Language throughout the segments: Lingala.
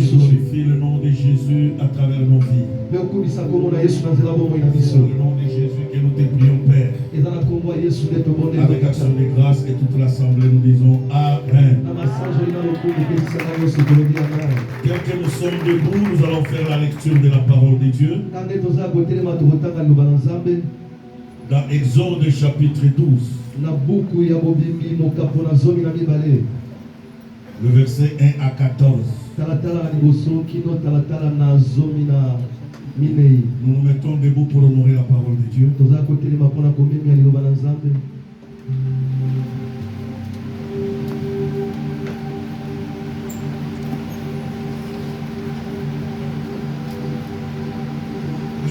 Glorifie le nom de Jésus à travers nos vies. Au nom de Jésus que nous te prions, Père. Avec action de grâce et toute l'assemblée, nous disons Amen. Tel que nous sommes debout, nous allons faire la lecture de la parole de Dieu. Dans Exode chapitre 12. Le verset 1 à 14. Nous nous mettons debout pour honorer la parole de Dieu.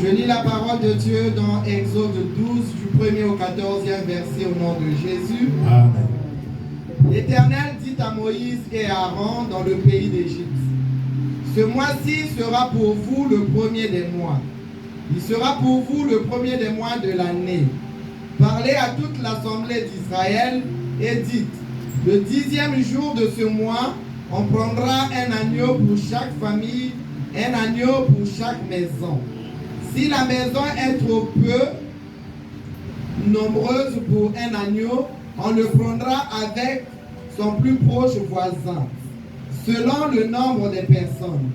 Je lis la parole de Dieu dans Exode 12, du 1er au 14e verset au nom de Jésus. Amen. L'Éternel dit à Moïse et à Aaron dans le pays d'Égypte: ce mois-ci sera pour vous le premier des mois. Il sera pour vous le premier des mois de l'année. Parlez à toute l'assemblée d'Israël et dites: le 10e jour de ce mois, on prendra un agneau pour chaque famille, un agneau pour chaque maison. Si la maison est trop peu nombreuse pour un agneau, on le prendra avec son plus proche voisin, selon le nombre des personnes.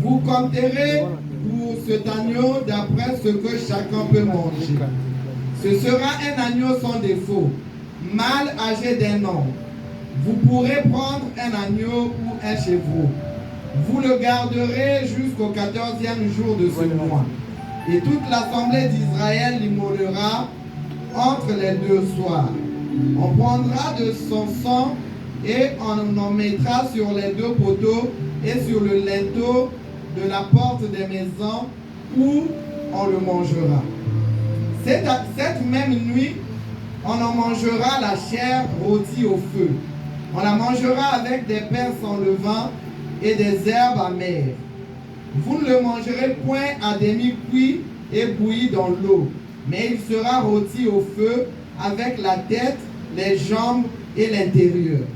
Vous compterez pour cet agneau d'après ce que chacun peut manger. Ce sera un agneau sans défaut, mâle âgé d'1 an. Vous pourrez prendre un agneau ou un chevreau. Vous le garderez jusqu'au 14e jour de ce mois. Et toute l'assemblée d'Israël l'immolera entre les 2 soirs. On prendra de son sang et on en mettra sur les 2 poteaux et sur le linteau de la porte des maisons où on le mangera. Cette même nuit, on en mangera la chair rôtie au feu. On la mangera avec des pains sans levain et des herbes amères. Vous ne le mangerez point à demi cuit et bouilli dans l'eau, mais il sera rôti au feu avec la tête, les jambes et l'intérieur.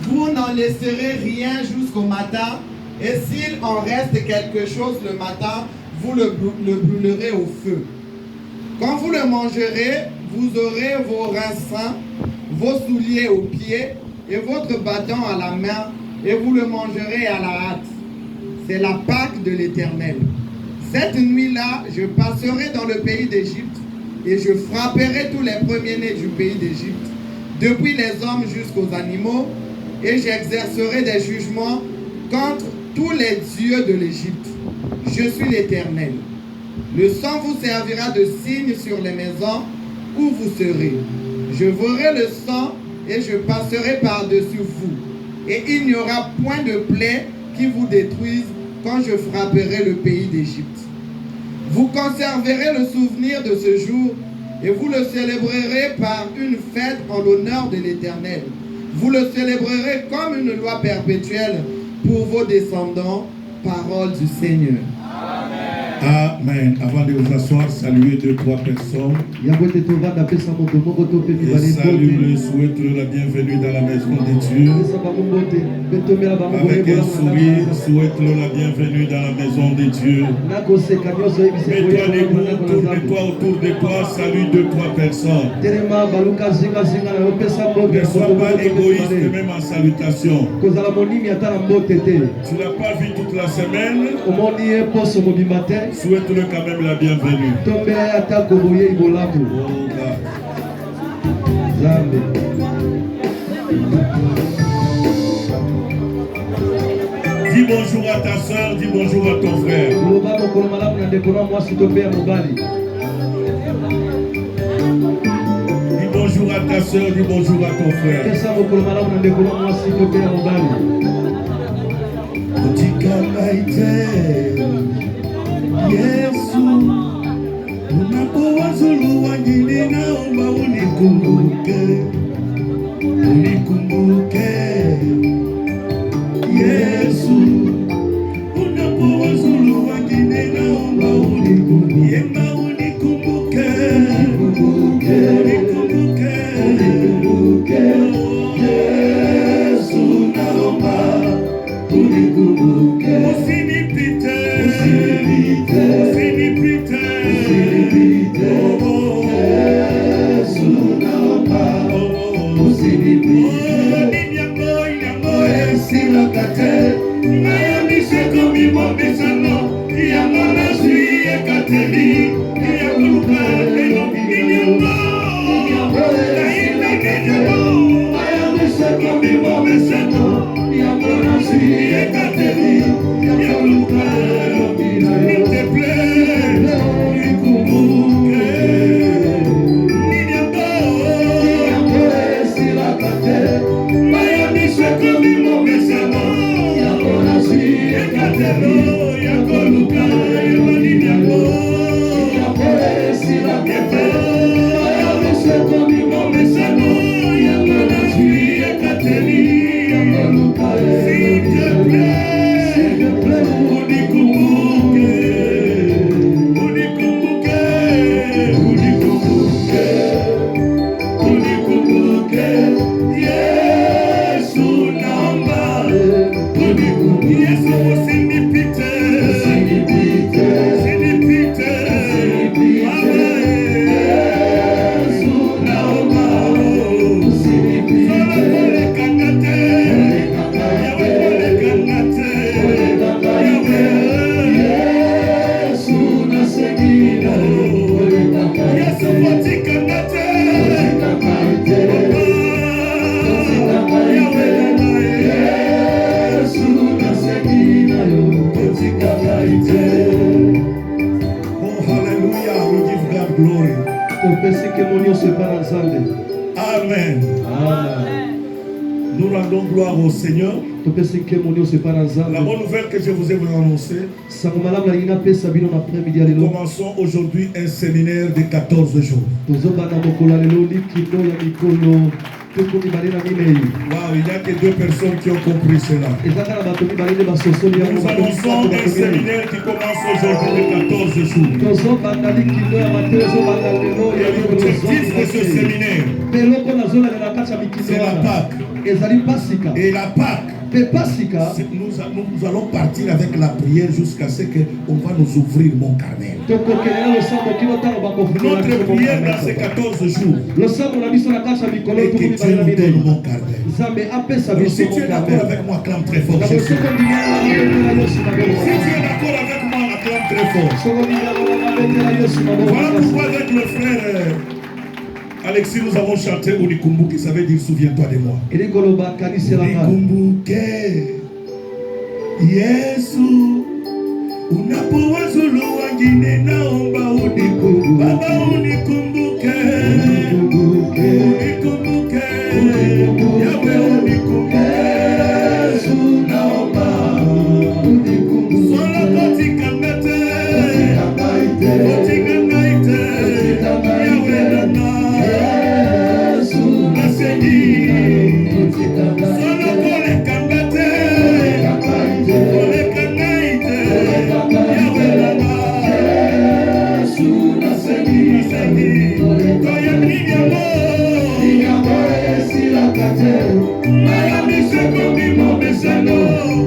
Vous n'en laisserez rien jusqu'au matin, et s'il en reste quelque chose le matin, vous le brûlerez au feu. Quand vous le mangerez, vous aurez vos reins sains, vos souliers aux pieds et votre bâton à la main, et vous le mangerez à la hâte. C'est la Pâque de l'Éternel. Cette nuit-là, je passerai dans le pays d'Égypte et je frapperai tous les premiers-nés du pays d'Égypte, depuis les hommes jusqu'aux animaux, et j'exercerai des jugements contre tous les dieux de l'Égypte. Je suis l'Éternel. Le sang vous servira de signe sur les maisons où vous serez. Je verrai le sang et je passerai par-dessus vous. Et il n'y aura point de plaie qui vous détruise quand je frapperai le pays d'Égypte. Vous conserverez le souvenir de ce jour et vous le célébrerez par une fête en l'honneur de l'Éternel. Vous le célébrerez comme une loi perpétuelle pour vos descendants. Parole du Seigneur. Amen. Avant de vous asseoir, saluez 2-3 personnes. Et saluez, souhaitez la bienvenue dans la maison de Dieu. Avec un sourire, souhaitez la bienvenue dans la maison de Dieu. Mets-toi debout, tourne-toi autour de toi, salue 2-3 personnes. Ne sois pas égoïste, même en salutation. Tu ne l'as pas vu toute la semaine. Souhaite-le quand même la bienvenue. Dis bonjour à ta soeur, dis bonjour à ton frère. Dis bonjour à ta soeur, dis bonjour à ton frère. Yesu, unapowazulu wengine naomba unikumbuke, unikumbuke. Yesu, unapowazulu wengine naomba unikumbuke, yemba unikumbuke, unikumbuke, unikumbuke. Yesu, naomba unikumbuke. Usinipite, usinipite, usinipite, usinipite. Yesu naomba usinipite. Ninyambo, nyambo, esilakate. Nayamishe komi mobesano. Yambo na suye kateli. Yamuka lelo ninyambo. Naila ninyambo. Nayamishe komi mobesano. Yambo na suye kateli. Yamuka lelo ninyambo. S'il te plaît, unikumbuke. Ninyambo. Ninyambo esilakate. Nayamishe komi mobesano. Yambo na suye kateli. Yakoluka lelo ninyambo. Ninyambo esilakate. Nayamishe komi mobesano. Yambo na suye kateli. Yakoluka lelo ninyambo. glory. Amen. Nous rendons gloire au Seigneur. La bonne nouvelle que je vous ai annoncée. Nous commençons aujourd'hui un séminaire de 14 jours. Wow, il n'y a que 2 personnes qui ont compris cela. Nous annonçons un séminaire qui commence aujourd'hui de 14 jours. Et l'objectif de ce séminaire, c'est la Pâque. Et la Pâque, nous allons partir avec la prière jusqu'à ce qu'on va nous ouvrir mon carnet. Notre prière dans ces 14 jours est que Dieu nous donne mon carnet. Alors, si tu es d'accord avec moi, acclame très fort. Si tu es d'accord avec moi, acclame très fort. Voilà pourquoi avec le frère Alexis, nous avons chanté Unikumbuke, ça veut dire souviens-toi de moi. Unikumbuke, Yesu, unapowazulu wengine naomba unikumbuke. Baba unikumbuke, unikumbuke, Yahweh unikumbuke, Yesu naomba unikumbuke. Solo katika ngate, katika ngaite, Yahweh nana. Solo kole kambate, kole kangaite, Yahweh nana. Yesu nasengi, toya migamo, esila kate, maya miseko bimo besano,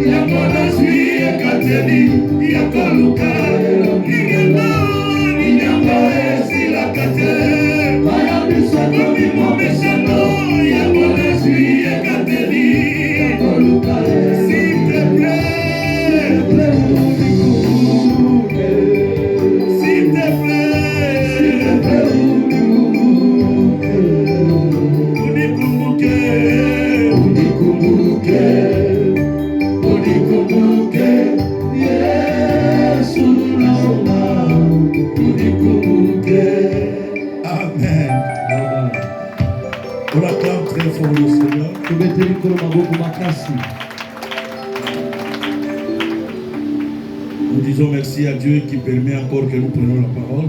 yamona suye kateli, yakoluka, nigamo esila kate, maya miseko bimo besano, yamona suye kateli, yakoluka, s'il te plaît, s'il te plaît, unikumbuke, unikumbuke, unikumbuke, Yesu naomba, unikumbuke. Amen. On acclame très fort le Seigneur. Nous disons merci à Dieu qui permet encore que nous prenions la parole.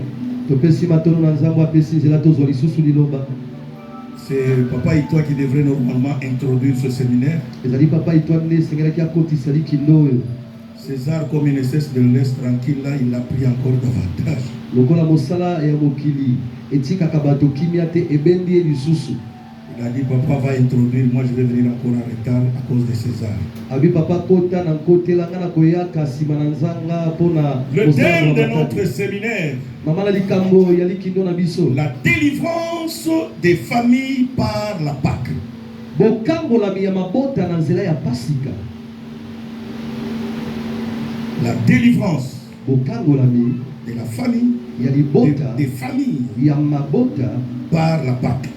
C'est Papa et toi qui devrait normalement introduire ce séminaire. César, comme il ne cesse de le laisser tranquille, là, il l'a pris encore davantage. Il a dit, papa va introduire, moi je vais venir encore en retard à cause de César. Le thème de notre séminaire, la délivrance des familles par la Pâque. La délivrance de la famille, des familles par la Pâque.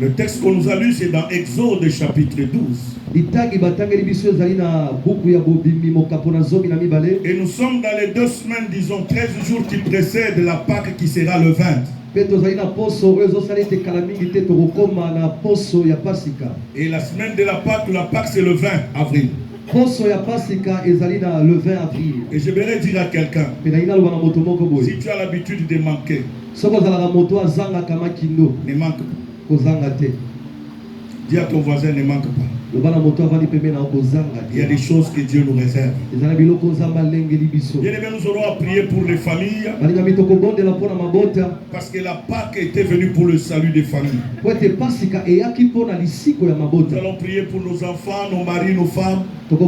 Le texte qu'on nous a lu, c'est dans Exode chapitre 12. Et nous sommes dans les 2 semaines, disons 13 jours qui précèdent la Pâque qui sera le 20. Et la semaine de la Pâque c'est le 20 avril. Et je voudrais dire à quelqu'un, si tu as l'habitude de manquer, ne manque pas. Dis à ton voisin, ne manque pas. Il y a des choses que Dieu nous réserve. Bien aimé, nous aurons à prier pour les familles. Parce que la Pâque était venue pour le salut des familles. Nous allons prier pour nos enfants, nos maris, nos femmes. Afin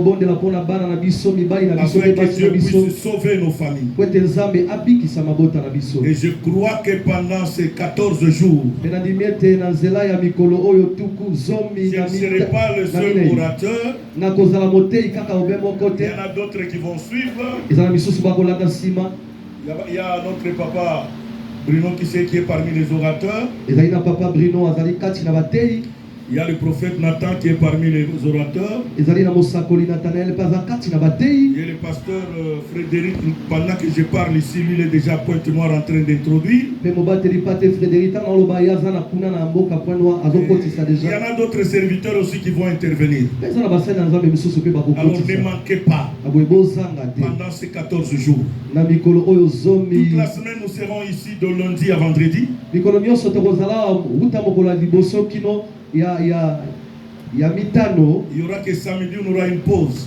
que Dieu puisse sauver nos familles. Et je crois que pendant ces 14 jours, je ne serai pas le seul orateur. Il y en a d'autres qui vont suivre. Il y a notre papa Bruno qui est parmi les orateurs. Il Il y a le prophète Nathan qui est parmi les orateurs. Il y a le pasteur Frédéric, pendant que je parle ici, lui il est déjà pointe-noire en train d'introduire. Il y en a d'autres serviteurs aussi qui vont intervenir. Alors ne manquez pas pendant ces 14 jours. Toute la semaine nous serons ici de lundi à vendredi. Il y aura que samedi, on aura une pause.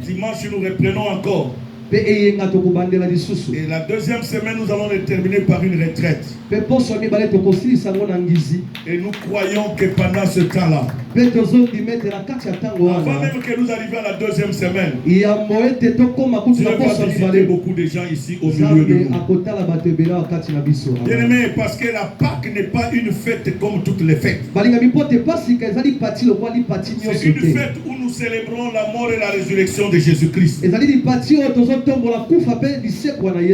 Dimanche, nous reprenons encore. Et la deuxième semaine, nous allons le terminer par une retraite. Et nous croyons que pendant ce temps-là, avant même que nous arrivions à la deuxième semaine, Dieu va visiter beaucoup de gens ici au milieu de nous. Bien-aimé, parce que la Pâque n'est pas une fête comme toutes les fêtes. C'est une fête où nous célébrons la mort et la résurrection de Jésus-Christ. Et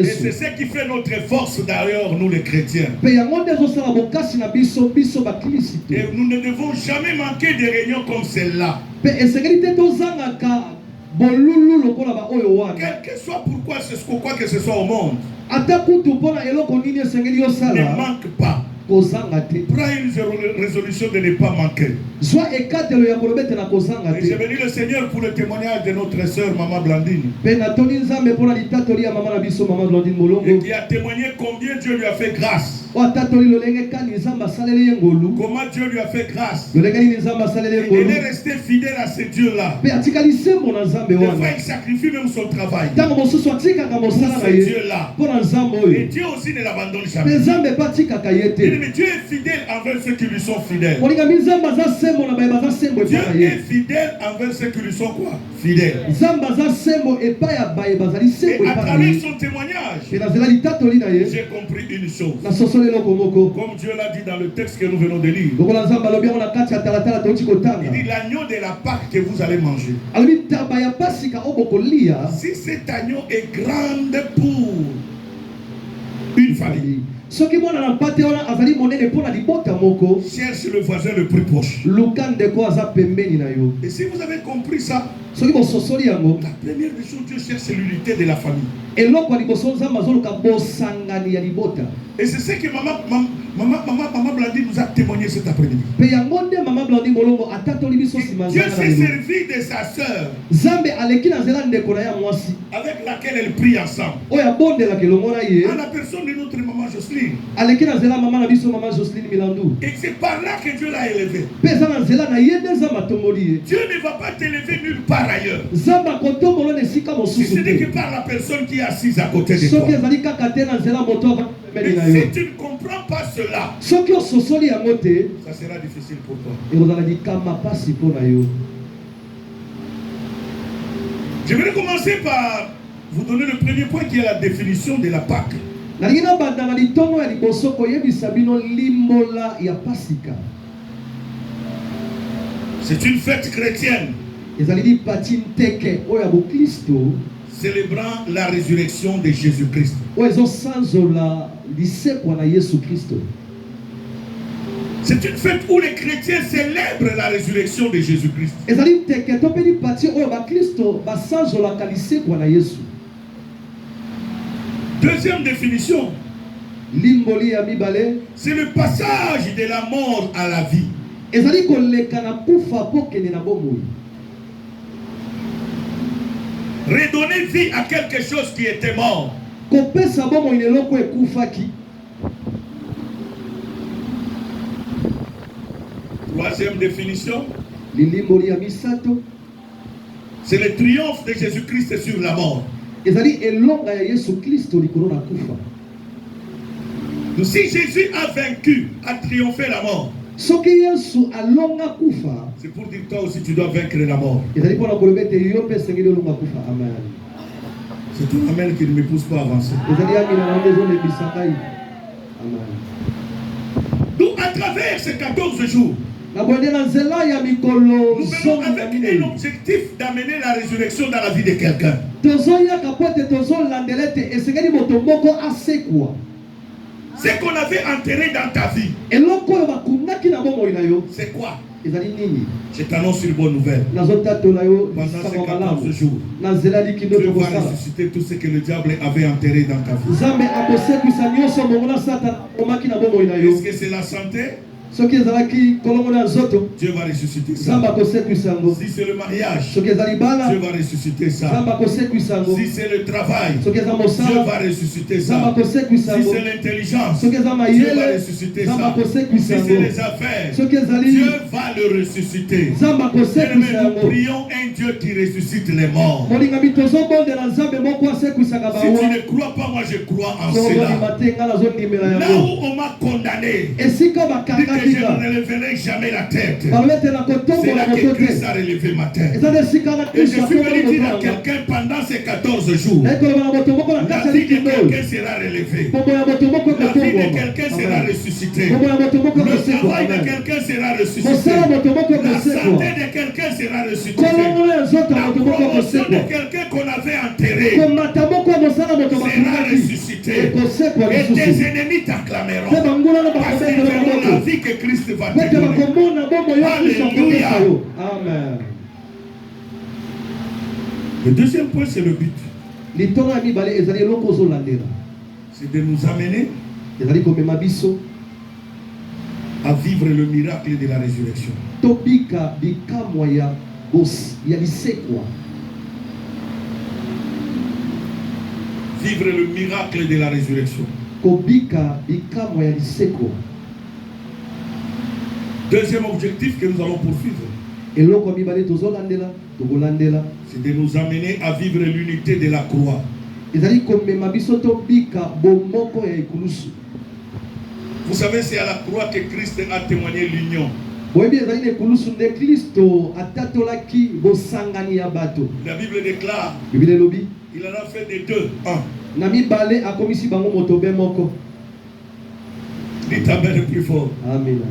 c'est ce qui fait notre force d'ailleurs, nous les chrétiens. Et nous ne devons jamais manquer de réunions comme celle-là. Quel que soit pourquoi que ce soit au monde, ne manque pas. Prends une résolution de ne pas manquer. Et j'ai béni le Seigneur pour le témoignage de notre sœur Maman Blandine. Et qui a témoigné combien Dieu lui a fait grâce. Comment Dieu lui a fait grâce. Il est resté fidèle à ce Dieu-là. Des fois, il sacrifie même son travail pour ce Dieu-là. Et Dieu aussi ne l'abandonne jamais. Mais Dieu est fidèle envers ceux qui lui sont fidèles. Dieu est fidèle envers ceux qui lui sont quoi? Fidèles. Et à travers son témoignage, j'ai compris une chose. Comme Dieu l'a dit dans le texte que nous venons de lire. Il dit l'agneau de la Pâque que vous allez manger. Si cet agneau est grand pour une famille, cherche le voisin le plus proche. Et si vous avez compris ça, la première des choses, Dieu cherche l'unité de la famille. Et c'est ce que Maman Blandine nous a témoigné cet après-midi. Dieu s'est servi de sa sœur avec laquelle elle prie ensemble. En la personne de notre maman Jocelyne. Et c'est par là que Dieu l'a élevé. Dieu ne va pas t'élever nulle part ailleurs. Si ce n'est que par la personne qui est assise à côté de toi. Mais si tu ne comprends pas cela, ça sera difficile pour toi. Je vais commencer par vous donner le premier point qui est la définition de la Pâque. C'est une fête chrétienne célébrant la résurrection de Jésus-Christ. C'est une fête où les chrétiens célèbrent la résurrection de Jésus-Christ. Deuxième définition, c'est le passage de la mort à la vie. Redonner vie à quelque chose qui était mort. Troisième définition, c'est le triomphe de Jésus-Christ sur la mort. Donc si Jésus a vaincu, a triomphé la mort, c'est pour dire toi aussi tu dois vaincre la mort. C'est ton amen qui ne me pousse pas à avancer. Donc à travers ces 14 jours, nous venons avec un objectif d'amener la résurrection dans la vie de quelqu'un. Ce qu'on avait enterré dans ta vie, c'est quoi? Je t'annonce une bonne nouvelle. Pendant ces 14 jours, Dieu va ressusciter tout ce que le diable avait enterré dans ta vie. Est-ce que c'est la santé? Dieu va ressusciter ça. Si c'est le mariage, Dieu va ressusciter ça. Si c'est le travail, Dieu va ressusciter ça. Si c'est l'intelligence, Dieu va ressusciter ça. Si c'est les affaires, Dieu va le ressusciter. Mais nous prions un Dieu qui ressuscite les morts. Si tu ne crois pas, moi je crois en cela. Là où on m'a condamné, je ne relèverai jamais la tête. C'est là que Christ a relevé ma tête. Et je suis venu dire à quelqu'un pendant ces 14 jours, la vie de quelqu'un sera relevée. La vie de quelqu'un sera ressuscitée. Le travail de quelqu'un sera ressuscité. La santé de quelqu'un sera ressuscitée. La promotion de quelqu'un qu'on avait enterré sera ressuscitée. Et tes ennemis t'acclameront. Parce qu'ils verront la vie que Christ va te donner. Alléluia. Amen. Le deuxième point, c'est le but. C'est de nous amener à vivre le miracle de la résurrection. Vivre le miracle de la résurrection. Deuxième objectif que nous allons poursuivre, c'est de nous amener à vivre l'unité de la croix. Vous savez, c'est à la croix que Christ a témoigné l'union. La Bible déclare, il en a fait des deux, un. Dites amen plus fort. Amen.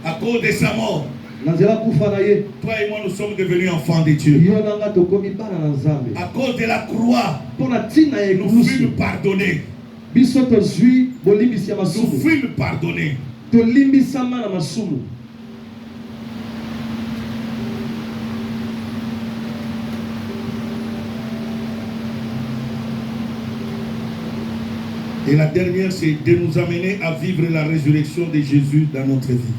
À cause de sa mort, toi et moi nous sommes devenus enfants de Dieu. À cause de la croix, nous fûmes pardonnés. Nous fûmes pardonnés. Et la dernière, c'est de nous amener à vivre la résurrection de Jésus dans notre vie.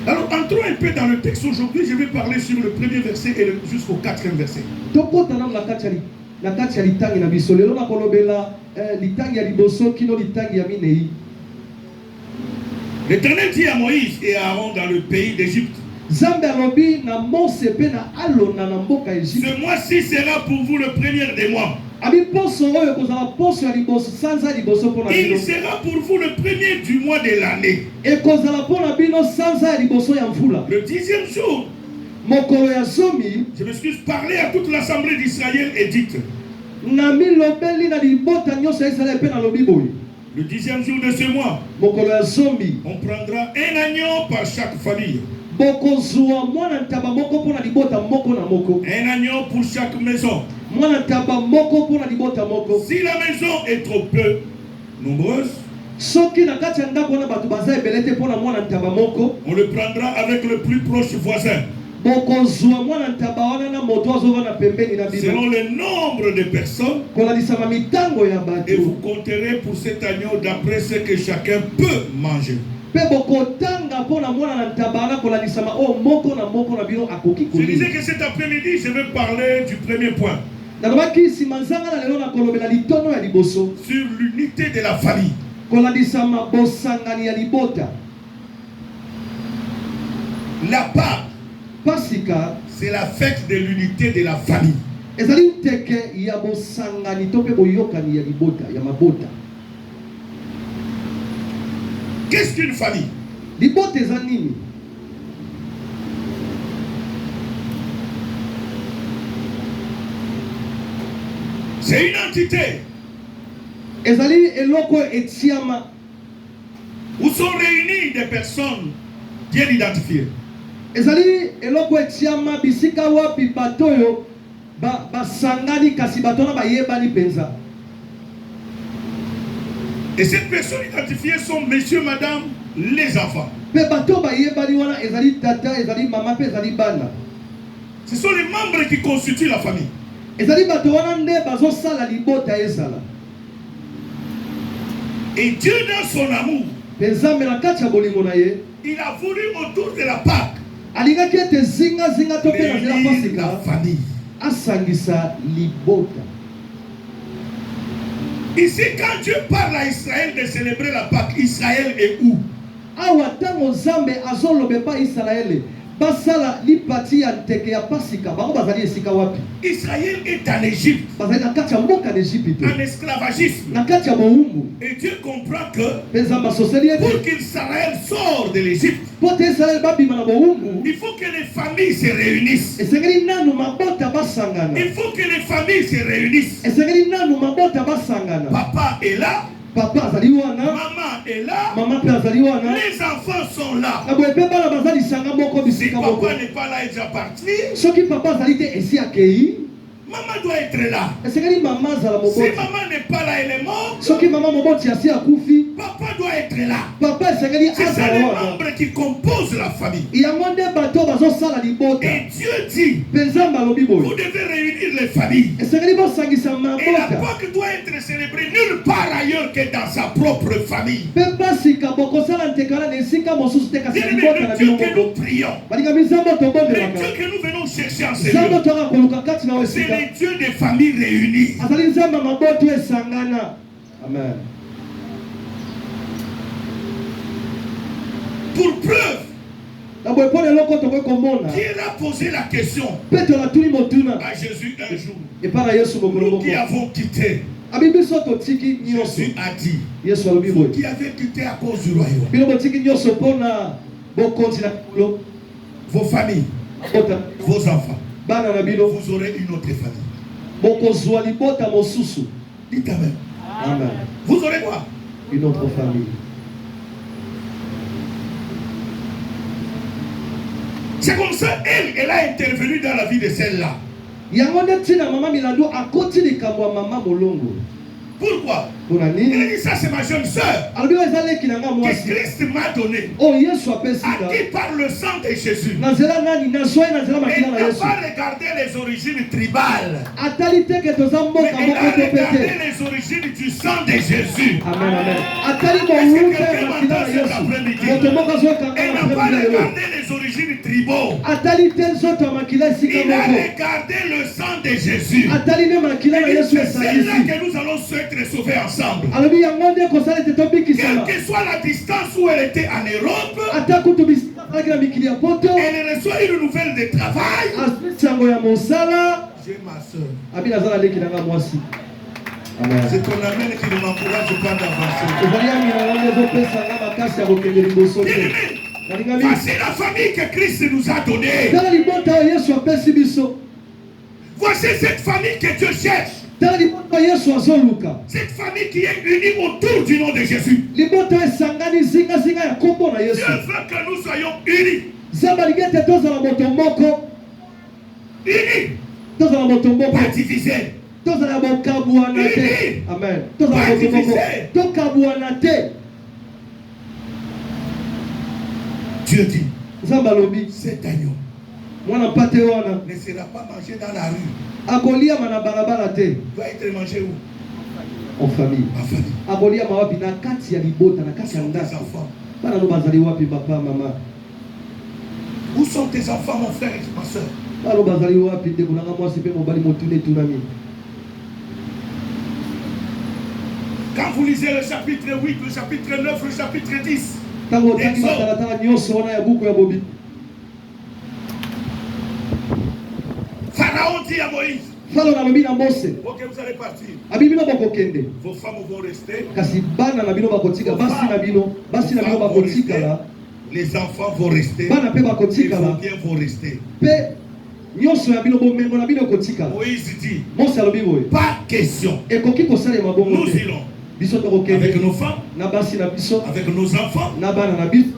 Alors, entrons un peu dans le texte. Aujourd'hui, je vais parler sur le premier verset et jusqu'au quatrième verset. L'Éternel dit à Moïse et à Aaron dans le pays d'Égypte, ce mois-ci sera pour vous le premier des mois. Il sera pour vous le premier du mois de l'année. Le 10e jour, je me suis parlé à toute l'assemblée d'Israël et dites, le 10e jour de ce mois, on prendra un agneau par chaque famille. Un agneau pour chaque maison. Si la maison est trop peu nombreuse, on le prendra avec le plus proche voisin. Selon le nombre de personnes, et vous compterez pour cet agneau d'après ce que chacun peut manger. Je disais que cet après-midi, je vais parler du premier point. Sur l'unité de la famille. La Pâque, c'est la fête de l'unité de la famille. Qu'est-ce qu'une famille? C'est une entité où sont réunies des personnes bien identifiées. Et cette personne identifiée sont messieurs, madame, les enfants. Ce sont les membres qui constituent la famille. Et Dieu, dans son amour, il a voulu autour de la Pâque réunir la famille. Ici, quand Dieu parle à Israël de célébrer la Pâque, Israël est où? Israël est en Égypte, en esclavagisme. Et Dieu comprend que pour qu'Israël sorte de l'Égypte, il faut que les familles se réunissent. Il faut que les familles se réunissent. Papa est là. Maman est là. Les enfants sont là. Si papa n'est pas là, il est déjà parti. Maman doit être là. Si maman n'est pas là, elle est morte. Papa doit être là. C'est ça les membres qui composent la famille. Et Dieu dit, vous devez réunir les familles. Et la Pâque doit être célébrée nulle part ailleurs que dans sa propre famille. Le Dieu que nous prions, le Dieu que nous venons chercher en ce lieu, c'est le Dieu des familles réunies. Amen. Pour preuve, Dieu a posé la question à Jésus un jour. Nous qui avons quitté, Jésus a dit, vous qui avez quitté à cause du royaume, vos familles, vos enfants, vous aurez une autre famille. Dites Amen. Amen. Vous aurez quoi? Une autre famille. C'est comme ça, elle a intervenu dans la vie de celle-là. Pourquoi? Il a dit ça, c'est ma jeune soeur que Christ m'a donné, à qui par le sang de Jésus. Elle n'a pas regardé les origines tribales, mais elle a regardé les origines du sang de Jésus. Amen, amen. Est-ce que quelqu'un m'entend cet après-midi? Elle n'a pas regardé les origines tribaux. Il a regardé le sang de Jésus. C'est celle-là que nous allons être sauvés ensemble. Quelle que soit la distance où elle était en Europe, elle reçoit une nouvelle de travail. J'ai ma soeur. C'est ton amen qui nous encourage pas d'avancer. Voici la famille que Christ nous a donnée. Voici cette famille que Dieu cherche. Cette famille qui est unie autour du nom de Jésus. Dieu veut que nous soyons unis. Unis. Pas divisés. Unis. Pas divisés. Dieu dit, cet agneau ne sera pas mangé dans la rue. Doit être mangé où? En famille. En famille. Où sont tes enfants, mon frère et ma soeur? Quand vous lisez le chapitre 8, le chapitre 9, le chapitre 10, Pharaon dit à Moïse, ok, vous allez partir. Vos femmes vont rester. Les enfants vont rester. Les vos biens vont rester. Moïse dit, pas question. Nous irons avec nos femmes, avec nos enfants,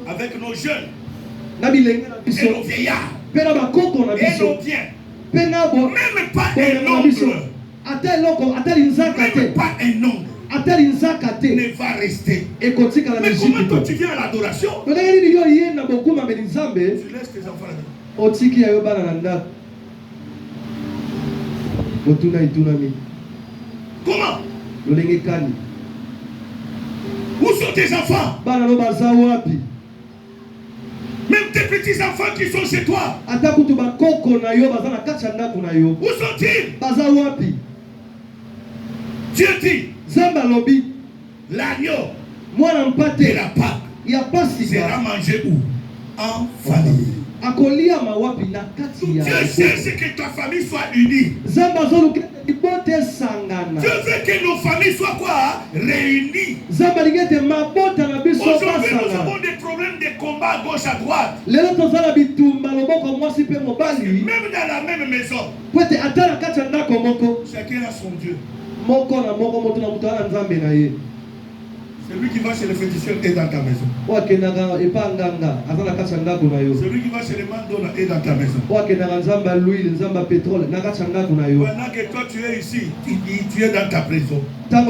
avec nos jeunes, et nos vieillards, et nos biens. Même pas un ongle. Même pas un ongle ne va rester. Mais comment toi tu viens à l'adoration? Tu laisses tes enfants là-dedans. Comment? Où sont tes enfants? Même tes petits enfants qui sont chez toi. Où sont-ils? Dieu dit l'agneau de la Pâque sera mangé où? En famille. Dieu cherche que ta famille soit unie. Dieu veut que nos familles soient quoi? Réunies. Aujourd'hui, nous avons des problèmes de combat à gauche, à droite. Même dans la même maison, chacun a son Dieu. Celui qui va chez le féticheur est dans ta maison. Celui qui va chez le mandona est dans ta maison. Pendant que toi tu es ici, tu es dans ta prison. Quel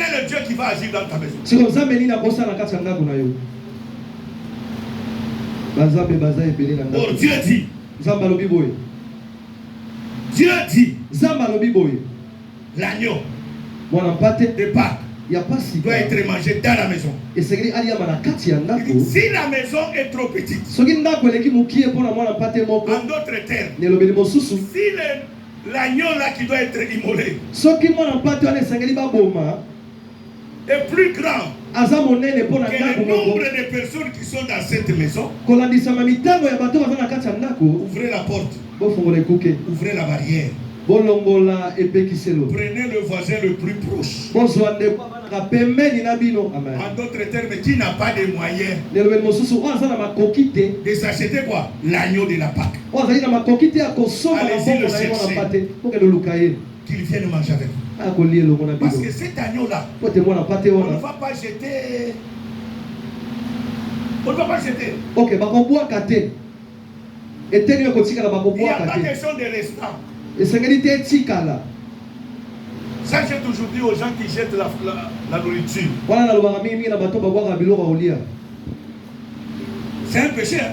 est le Dieu qui va agir dans ta maison? Oh, Dieu dit. Dieu dit. L'agneau de Pâques doit être mangé dans la maison. Si la maison est trop petite, en d'autres termes, si l'agneau là qui doit être immolé est plus grand que le nombre de personnes qui sont dans cette maison, ouvrez la porte, ouvrez la barrière. Prenez le voisin le plus proche. En d'autres termes, qui n'a pas de moyens de s'acheter quoi? L'agneau de la Pâque. Allez-y le chercher. Qu'il vienne manger avec vous. Parce que cet agneau-là, on ne va pas jeter. On ne va pas jeter. Il n'y a pas question de restant. Ça, j'ai toujours dit aux gens qui jettent la nourriture. C'est un péché. Hein?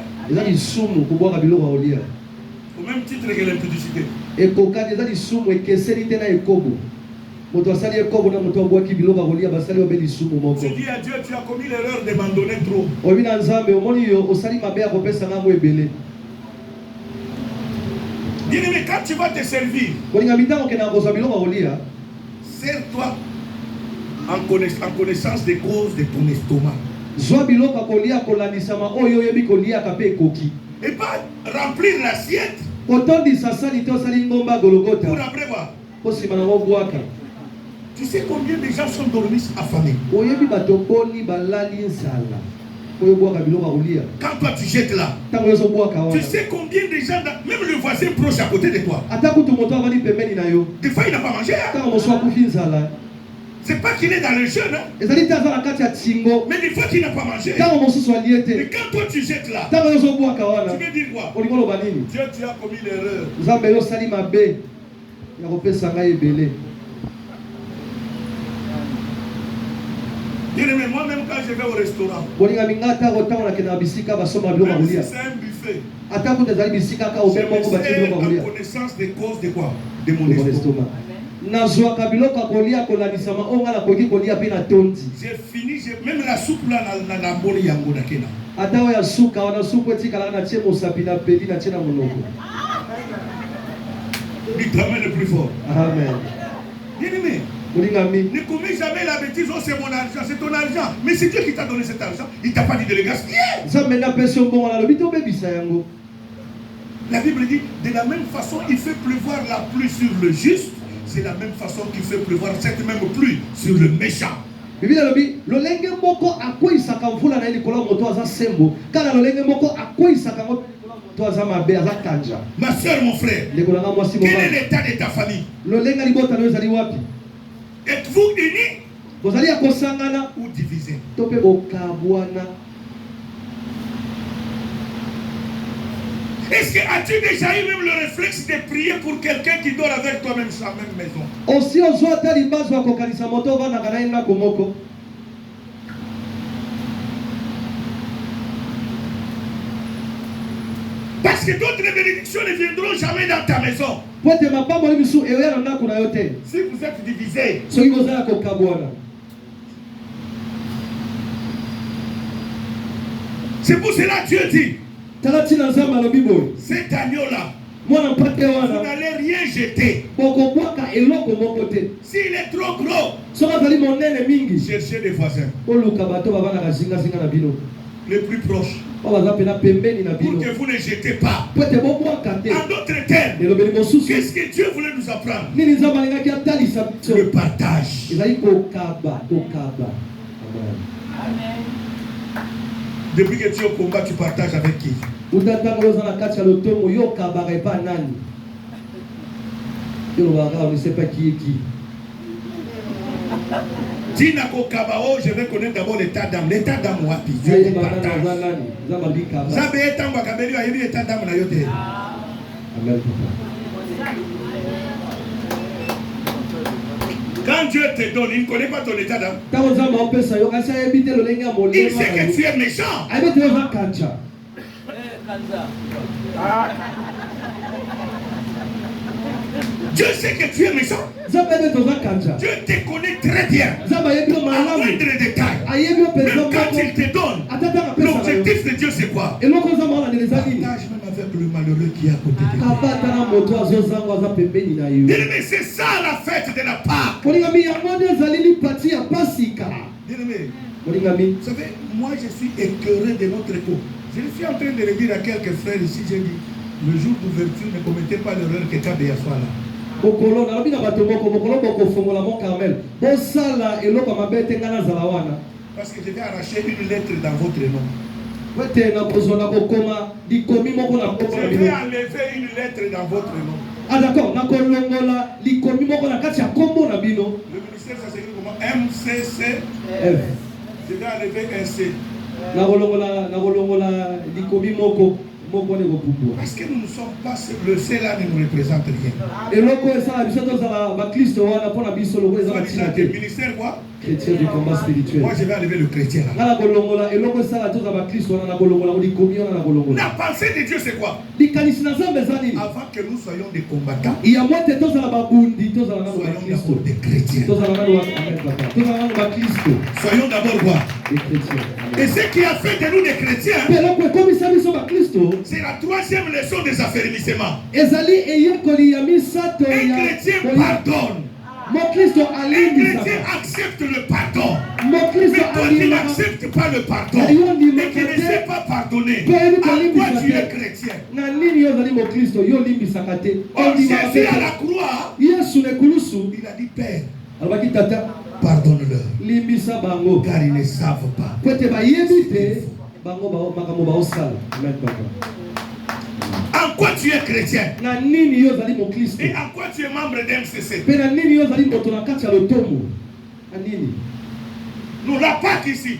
Au même titre que l'impudicité. Tu dis à Dieu, tu as commis l'erreur de m'en donner trop. Bien-aimé, quand tu vas te servir, sers-toi en connaissance des causes de ton estomac. Et pas remplir l'assiette pour après voir. Tu sais combien de gens sont dormis affamés? Quand toi tu jettes là, tu sais combien de gens, même le voisin proche à côté de toi, des fois il n'a pas mangé. Hein? C'est pas qu'il est dans le jeûne, hein? Mais des fois qu'il n'a pas mangé. Mais quand toi tu jettes là, tu veux dire quoi? Dieu, tu as commis l'erreur. Bien-aimé, moi-même quand je vais au restaurant, même si c'est un buffet, je me fais en connaissance des causes de quoi? De mon estomac. J'ai fini, même la soupe là, la mboli yango nakena. Il t'amène le plus fort. Amen. Bien-aimé, ne commets jamais la bêtise, oh c'est mon argent, c'est ton argent. Mais c'est Dieu qui t'a donné cet argent, il t'a pas dit de le gaspiller. La Bible dit, de la même façon, il fait pleuvoir la pluie sur le juste, c'est la même façon qu'il fait pleuvoir cette même pluie sur le méchant. Ma soeur, mon frère, quel est l'état de ta famille? Êtes-vous unis ou divisés? Est-ce que as-tu déjà eu même le réflexe de prier pour quelqu'un qui dort avec toi même sur la même maison? Aussi on soit tali bazo akokanisa moto vana kana ina komoko. Parce que d'autres bénédictions ne viendront jamais dans ta maison. Si vous êtes divisés, c'est pour cela que Dieu dit, cet agneau-là, vous n'allez rien jeter. S'il est trop gros, cherchez des voisins les plus proches pour que vous ne jetez pas. En d'autres termes, qu'est-ce que Dieu voulait nous apprendre? Le partage. Depuis que tu es au combat, tu partages avec qui? On ne sait pas qui est qui. Je vais connaître d'abord l'état d'âme. L'état d'âme, wapi? Dieu te partage. Quand Dieu te donne, il ne connaît pas ton état d'âme. Il sait que tu es méchant. Dieu sait que tu es méchant. Dieu te connaît très bien. À moindre détail. Même quand il te donne, l'objectif de Dieu c'est quoi? Partage même avec le malheureux qui est à côté de toi. Mais c'est ça la fête de la Pâque. Vous savez, moi je suis écœuré de notre époque. Je suis en train de le dire à quelques frères ici. J'ai dit, le jour d'ouverture, ne commettez pas l'erreur que Kabea soit là. Parce que je vais arracher une lettre dans votre nom. Je vais enlever une lettre dans votre nom. Ah d'accord. Le ministère ça s'écrit comment? MCC. Je vais enlever un C. Parce que nous ne sommes pas le C là ne nous représente rien. Le ministère quoi? Chrétien du combat spirituel. Moi je vais enlever le chrétien là. La pensée de Dieu c'est quoi? Avant que nous soyons des combattants, soyons d'abord des chrétiens. Soyons d'abord quoi? Des chrétiens. Et ce qui a fait de nous des chrétiens, c'est la troisième leçon des affermissements. Un chrétien pardonne. Un chrétien accepte le pardon. Mais toi qui n'acceptes pas le pardon et qui ne sais pas pardonner, à quoi tu es chrétien? Oh, Jésus à la croix, il a dit Père, pardonne-leur, car ils ne savent pas. En quoi tu es chrétien? Et en quoi tu es membre d'MCC? Nous la Pâque ici.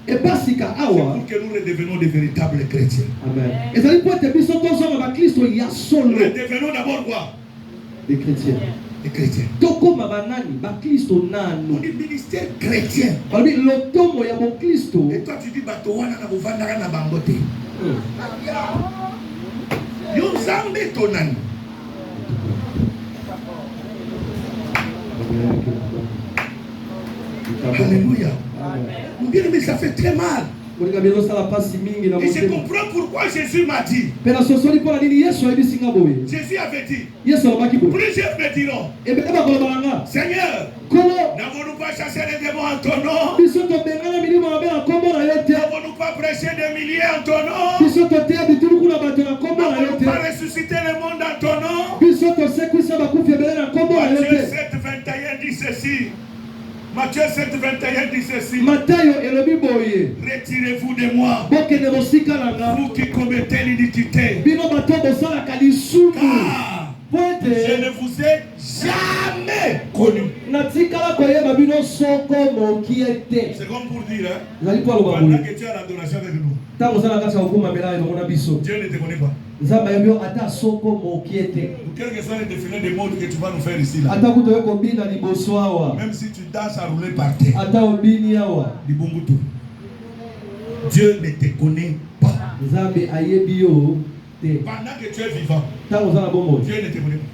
C'est pour que nous redevenons des véritables chrétiens. Amen. Nous redevenons d'abord quoi? Des chrétiens. Des chrétiens. On dit ministère chrétien. Et toi tu dis Batowana na buvandaka na bangote. Yonzambe tonani. Alléluia. Bien mais ça fait très mal. Et je comprends pourquoi Jésus m'a dit. Jésus avait dit. Plusieurs me diront. Seigneur, n'avons-nous pas chassé les démons en ton nom? N'avons-nous pas prêché des milliers en ton nom? N'avons-nous pas ressuscité le monde en ton nom? Matthieu 7:21 dit ceci. Matthieu 7:21 dit ceci. Retirez-vous de moi, vous qui commettez l'iniquité, car je ne vous ai jamais connu. C'est comme pour dire, hein, pendant que tu as l'adoration avec nous, Dieu ne te connaît pas. Quel que soit le défilé de mode que tu vas nous faire ici, là, même si tu danses à rouler par terre, Dieu ne te connaît pas. Pendant que tu es vivant, Dieu ne te connaît pas.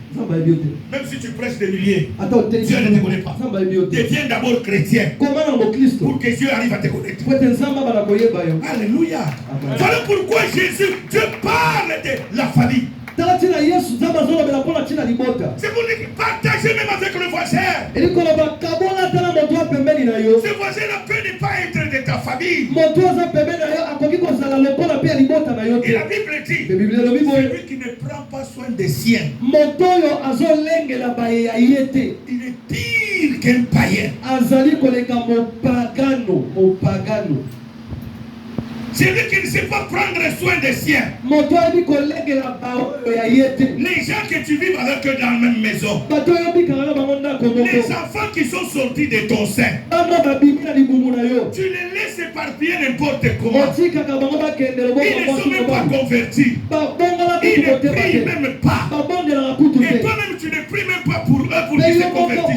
Même si tu prêches des milliers, Dieu ne te connaît pas. Deviens d'abord chrétien pour que Dieu arrive à te connaître. Alléluia. Voilà pourquoi Jésus, Dieu parle de la famille. C'est pour dire partager même avec le voisin. Ce voisin-là peut ne pas être de ta famille. Et la Bible dit, celui qui ne prend pas soin des siens, il est pire qu'un païen. Celui qui ne sait pas prendre soin des siens. Les gens que tu vis avec eux dans la même maison. Les enfants qui sont sortis de ton sein. Tu les laisses éparpiller n'importe comment. Ils ne sont même pas convertis. Ils ne prient même pas. Et toi-même tu ne pries même pas pour eux pour qu'ils se convertissent.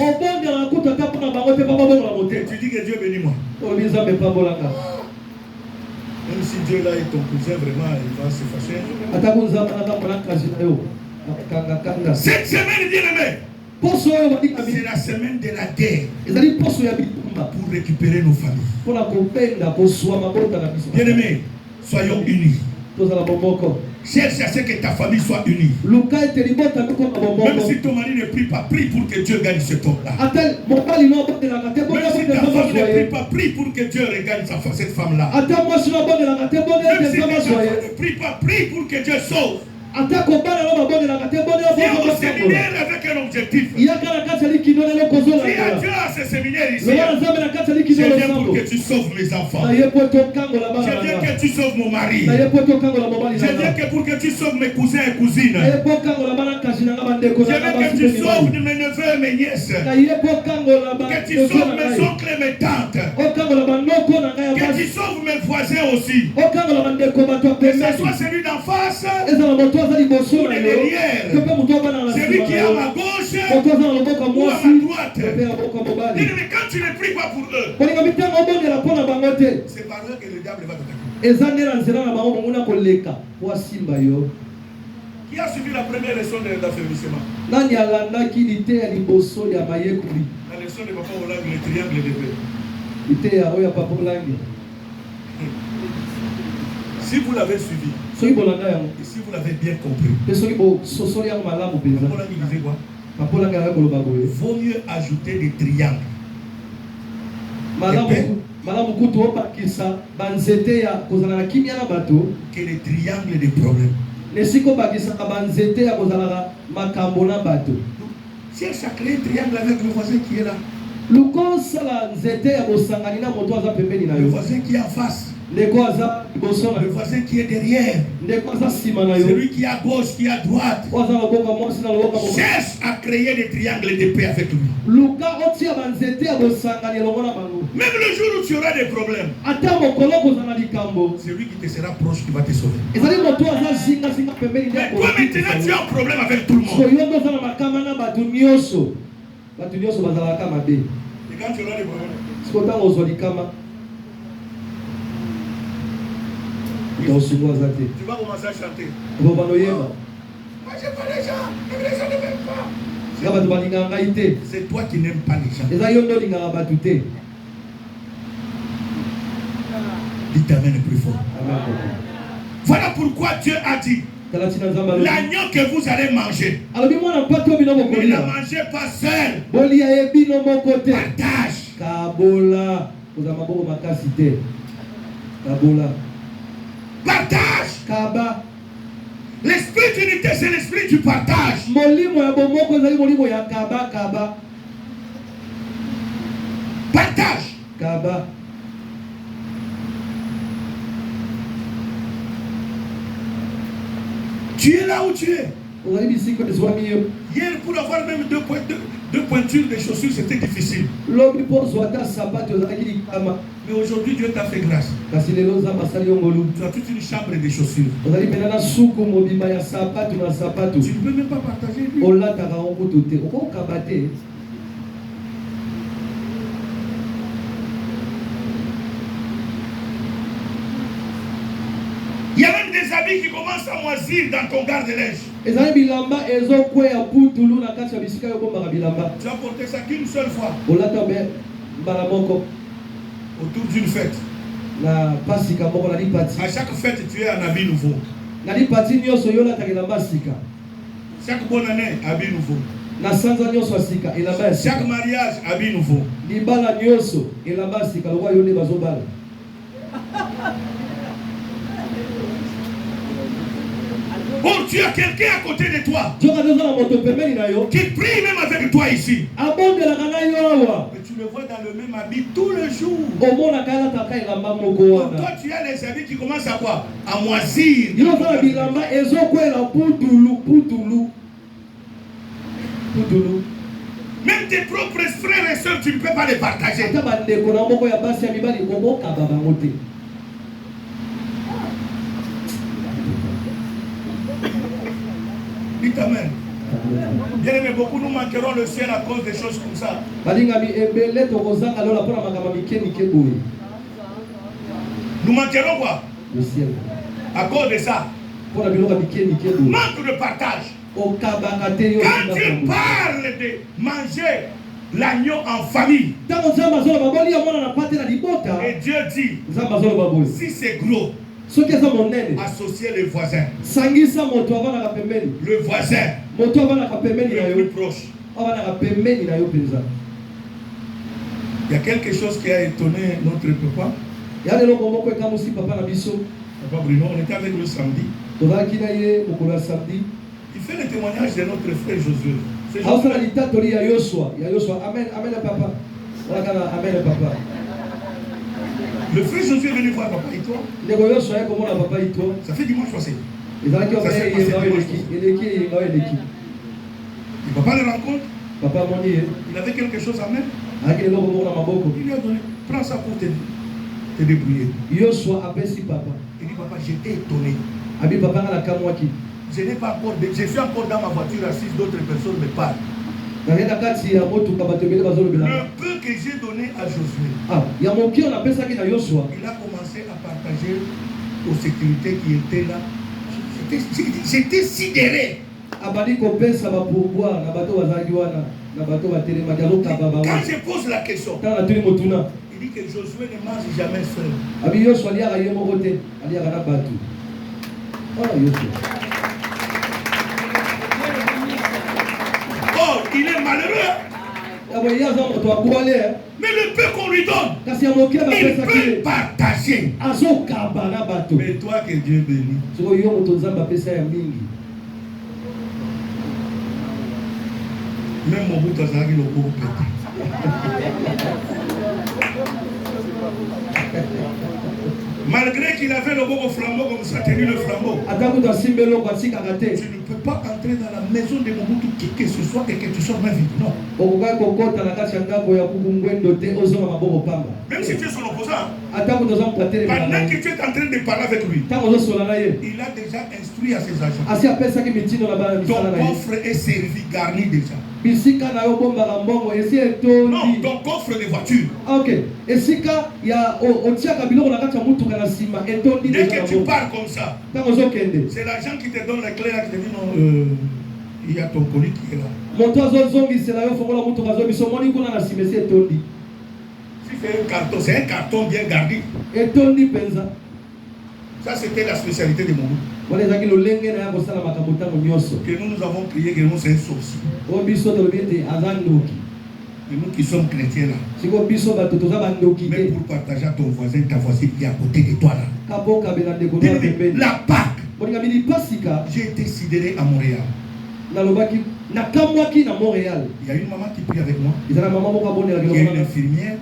Et tu dis que Dieu bénit moi. Même si Dieu là est ton cousin, vraiment, il va se fâcher. Cette semaine, bien-aimé, c'est la semaine de la guerre pour récupérer nos familles. Bien-aimé, soyons unis. Cherche à ce que ta famille soit unie. Même si ton mari ne prie pas, prie pour que Dieu gagne ce homme-là. Même si ta femme ne prie pas, prie pour que Dieu regagne cette femme-là. Même si ta femme ne prie pas, prie pour que Dieu sauve. Viens au séminaire avec un objectif. Dis à Dieu à ce séminaire ici. Je viens pour que tu sauves mes enfants. Je viens que tu sauves mon mari. Je viens pour que tu sauves mes cousins et cousines. Je veux que tu sauves mes neveux et mes nièces. Que tu sauves mes oncles et mes tantes. Que tu sauves mes voisins aussi. Que ce soit celui d'en face ou de derrière, celui qui est à ma gauche ou à ma droite. Mais quand tu ne pries pas pour eux, c'est par eux que le diable va t'attaquer. Qui a suivi la première leçon d'affermissement? La leçon de Papa Olang, le triangle de paix. Si vous l'avez suivi, et si vous l'avez bien compris, il vaut mieux ajouter des triangles que les triangles des problèmes. Cherche à créer un triangle avec le voisin qui est là. Le voisin qui est en face. Le voisin qui est derrière. Celui qui est à gauche, qui est à droite. Cherche à créer des triangles de paix avec lui. Même le jour où tu auras des problèmes, c'est lui qui te sera proche qui va te sauver. Mais toi maintenant tu as un problème avec tout le monde. Et quand tu auras des problèmes, tu vas commencer à chanter. Moi je pas les gens, mais les gens ne m'aiment pas. C'est toi qui n'aimes pas les gens. Dites amen le plus fort. Voilà pourquoi Dieu a dit l'agneau que vous allez manger, ne la mangez pas seul. Partage. L'esprit d'unité, c'est l'esprit du partage. Partage. Tu es là où tu es. Hier, pour avoir même deux pointures de chaussures, c'était difficile. Mais aujourd'hui, Dieu t'a fait grâce. Tu as toute une chambre de chaussures. Tu ne peux même pas partager. Il y a même des habits qui commencent à moisir dans ton garde-linge. Tu as porté ça qu'une seule fois. Autour d'une fête. À chaque fête, tu es en habit nouveau. Chaque bonne année, habit nouveau. Chaque mariage, habit nouveau. Oh, tu as quelqu'un à côté de toi qui prie même avec toi ici. Mais tu le vois dans le même habit tous les jours. Toi, tu as les habits qui commencent à quoi? À moisir. Même tes propres frères et sœurs, tu ne peux pas les partager. Dites amen. Bien aimé, beaucoup nous manquerons le ciel à cause des choses comme ça. Nous manquerons quoi? Le ciel. À cause de ça. Manque de partage. Quand Dieu parle de manger l'agneau en famille, et Dieu dit, si c'est gros, associer les voisins. Le voisin le plus proche. Il y a quelque chose qui a étonné notre papa. Papa Bruno, on était avec lui samedi. Il fait le témoignage de notre frère Josué. Le frère Josué est venu voir papa et toi. Ça fait dimanche passé. Il ne va pas le rencontre. Il avait quelque chose à mettre. Il lui a donné. Prends ça pour te débrouiller. Il dit papa, j'étais étonné. Je n'ai pas encore. Je suis encore dans ma voiture assise, d'autres personnes me parlent. Le peu que j'ai donné à Josué, il a commencé à partager aux sécurités qui étaient là. J'étais sidéré. Quand je pose la question, il dit que Josué ne mange jamais seul. Oh, il est malheureux. Mais le peu qu'on lui donne, il peut partager. Mais toi que Dieu bénit. Même mon bout de zagi le beau pété. Malgré qu'il avait le beau flambeau comme ça, tenu le flambeau. Tu ne peux pas entrer dans la maison de Mobutu qui que ce soit et que tu sois même vide. Non. Même si tu es son opposant, pendant que tu es en train de parler avec lui, il a déjà instruit à ses agents. Ton coffre est servi, garni déjà. Non, ton coffre de voiture. Dès que tu parles comme ça, c'est l'agent qui te donne la clé là, qui te dit non, il y a ton colis qui est là. Si c'est un carton bien gardé. Ça c'était la spécialité de Mobutu. Que nous avons crié que nous c'est un sorcier. Et nous qui sommes chrétiens là. Mais pour partager à ton voisin, ta voisine qui est à côté de toi là. La Pâque. J'ai été sidéré à Montréal. Il y a une maman qui prie avec moi. Il y a une infirmière.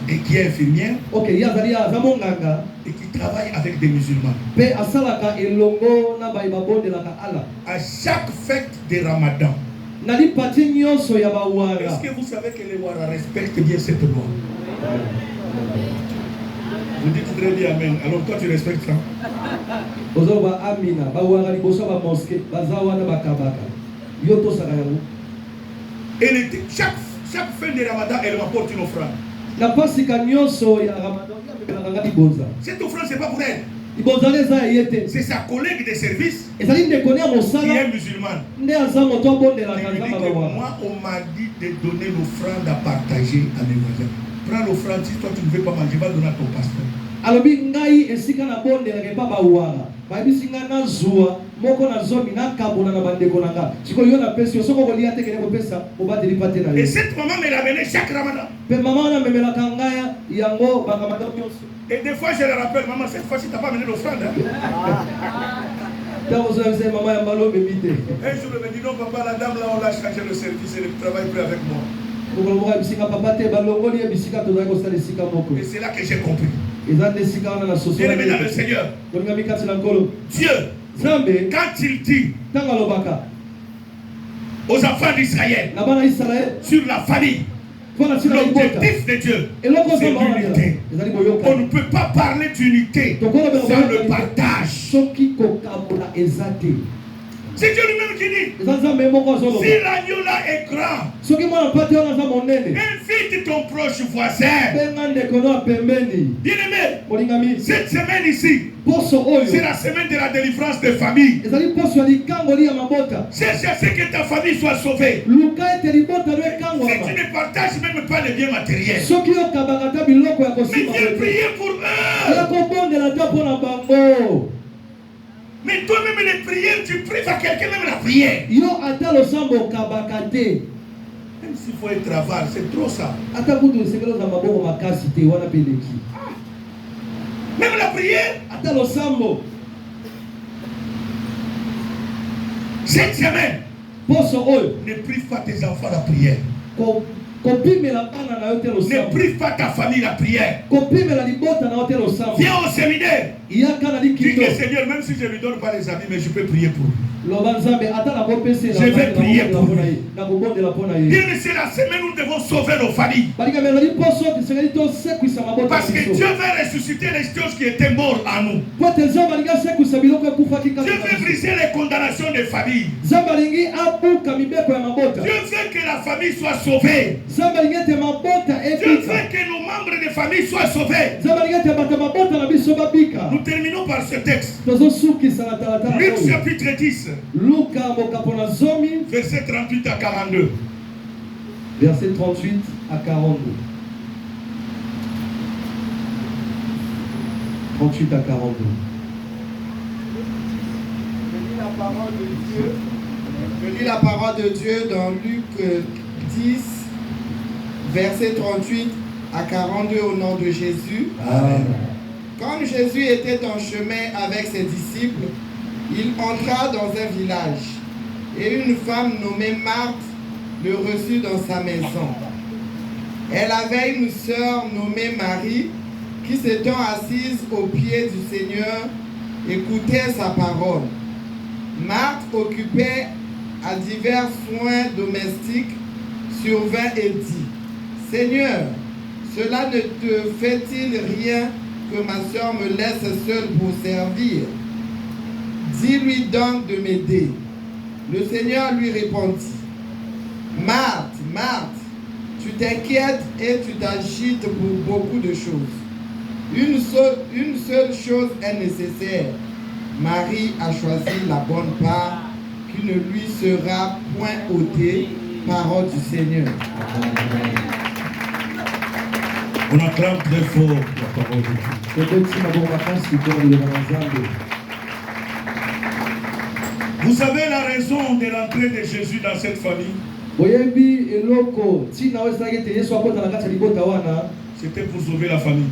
et qui est infirmière, ok, et qui travaille avec des musulmans. À chaque fête de Ramadan, est-ce que vous savez que les Ouara respectent bien cette loi? Vous dites très bien Amen. Alors toi tu respectes ça? Et chaque fin de Ramadan, elle m'apporte une offrande. Cette offrande, c'est pas pour elle. C'est sa collègue de service qui est musulmane. Moi, on m'a dit de donner l'offrande à partager à mes voisins. Prends l'offrande, si toi tu ne veux pas manger, va donner à ton pasteur. Et cette maman me l'amenait chaque Ramadan. Et des fois je le rappelle, maman, cette fois-ci tu n'as pas amené l'offrande. Un jour elle me dit non papa, la dame là on l'a changé le service, elle ne travaille plus avec moi. Et c'est là que j'ai compris. Bien-aimé dans le Seigneur, Dieu, quand il dit aux enfants d'Israël sur la famille, l'objectif de Dieu, c'est l'unité. On ne peut pas parler d'unité sans le partage. C'est Dieu lui-même qui dit, si l'agneau là est grand, invite ton proche voisin. Bien-aimé, cette semaine ici, c'est la semaine de la délivrance des familles. Cherche à ce que ta famille soit sauvée. Si tu ne partages même pas les biens matériels, mais viens prier pour eux. Mais toi-même les prières, tu pries à quelqu'un même la prière. Même s'il faut être avare, c'est trop ça. Même la prière. Cette semaine, ne prive pas tes enfants la prière. Ne prive pas ta famille la prière. Viens au séminaire. Dis que Seigneur, même si je ne lui donne pas les amis, mais je peux prier pour lui. Je vais prier pour lui. Bien, c'est la semaine où nous devons sauver nos familles. Parce que Dieu veut ressusciter les choses qui étaient mortes en nous. Dieu veut briser les condamnations des familles. Dieu veut que la famille soit sauvée. Dieu veut que nos membres de famille soient sauvés. Nous terminons par ce texte. Luc chapitre 10. Verset 38 à 42. Verset 38 à 42. 38 à 42. Je lis la parole de Dieu dans Luc 10, verset 38 à 42 au nom de Jésus. Amen. Quand Jésus était en chemin avec ses disciples, il entra dans un village et une femme nommée Marthe le reçut dans sa maison. Elle avait une sœur nommée Marie qui s'étant assise aux pieds du Seigneur écoutait sa parole. Marthe, occupée à divers soins domestiques, survint et dit: Seigneur, cela ne te fait-il rien que ma sœur me laisse seule pour servir? Dis-lui donc de m'aider. Le Seigneur lui répondit: Marthe, Marthe, tu t'inquiètes et tu t'agites pour beaucoup de choses. Une seule chose est nécessaire. Marie a choisi la bonne part qui ne lui sera point ôtée. Parole du Seigneur. On acclame très fort la parole de Dieu. Vous savez la raison de l'entrée de Jésus dans cette famille? C'était pour sauver la famille.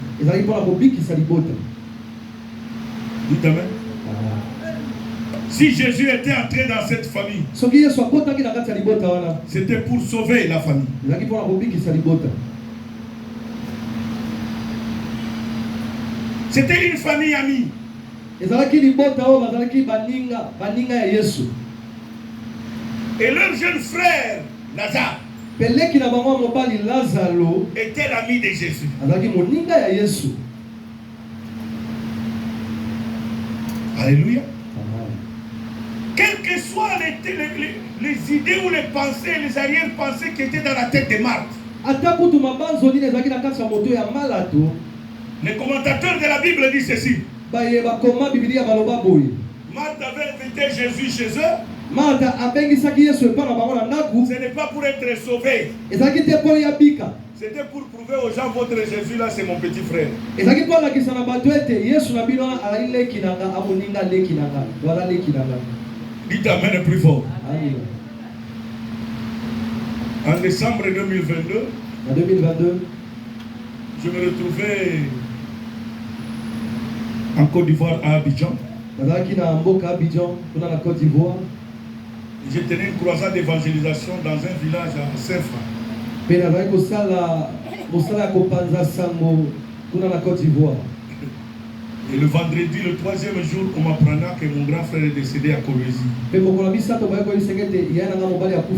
Dites amen. Si Jésus était entré dans cette famille, c'était pour sauver la famille. C'était une famille amie. Et leur jeune frère, Lazare, était l'ami de Jésus. Alléluia. Quelles que soient les idées ou les pensées, les arrière-pensées qui étaient dans la tête de Marthe, les commentateurs de la Bible disent ceci. Marthe avait invité Jésus chez eux. Ce n'est pas pour être sauvé. C'était pour prouver aux gens, votre Jésus là, c'est mon petit frère. Dites amen plus fort. En décembre 2022, je me retrouvais en Côte d'Ivoire à Abidjan. Je tenais une croisade d'évangélisation dans un village à Saint-Franc. Et le vendredi, le 3e jour, on m'apprendra que mon grand frère est décédé à Kolwezi.